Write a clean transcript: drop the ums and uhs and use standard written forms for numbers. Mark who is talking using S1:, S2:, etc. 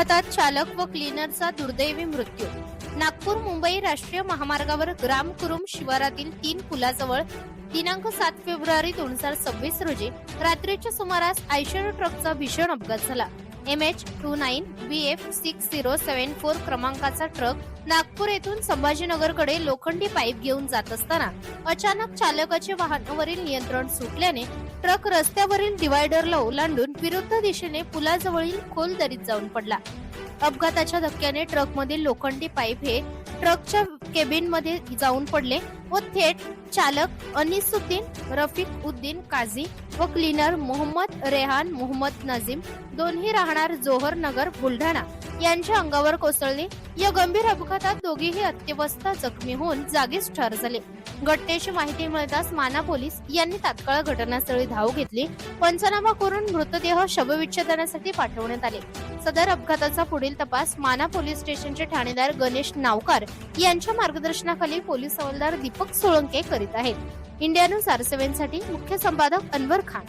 S1: अपघातात चालक व क्लीनरचा दुर्दैवी मृत्यू. नागपूर मुंबई राष्ट्रीय महामार्गावर ग्रामकुरुम शिवारातील 3 पुलाजवळ दिनांक 7 फेब्रुवारी 2026 रोजी रात्रीच्या सुमारास आयशर ट्रकचा भीषण अपघात झाला. MH29BF6074 क्रमांकाचा ट्रक नागपूर येथून संभाजीनगरकडे लोखंडी पाईप घेऊन जात असताना अचानक चालकाचे वाहनावरील नियंत्रण सुटल्याने ट्रक रस्त्यावरील डिवायडरला ओलांडून विरुद्ध दिशेने पुलाजवळील खोल दरीत जाऊन पडला. अपघाताच्या धक्क्याने ट्रकमधील लोखंडी पाईप हे ट्रकच्या केबिन मध्ये जाऊन पडले व थेट चालक अनिसुद्दीन रफिक उद्दीन काझी व क्लीनर मोहम्मद रेहान मोहम्मद नजीम दोन्ही राहणार जोहर नगर बुलढाणा यांच्या अंगावर कोसळले. या गंभीर अपघातात दोघेही अत्यवस्थ जखमी होऊन जागीच ठार झाले. घटनेची माहिती मिळताच माना पोलीस यांनी तात्काळ घटनास्थळी धाव घेतली. पंचनामा करून मृतदेह शवविच्छेदनासाठी पाठवण्यात आले. सदर अपघाताचा पुढील तपास माना पोलीस स्टेशनचे ठाणेदार गणेश नावकार यांच्या मार्गदर्शनाखाली पोलीस हवालदार दीपक सोळंके करीत आहेत. इंडिया न्यूज R7 साठी मुख्य संपादक अनवर खान.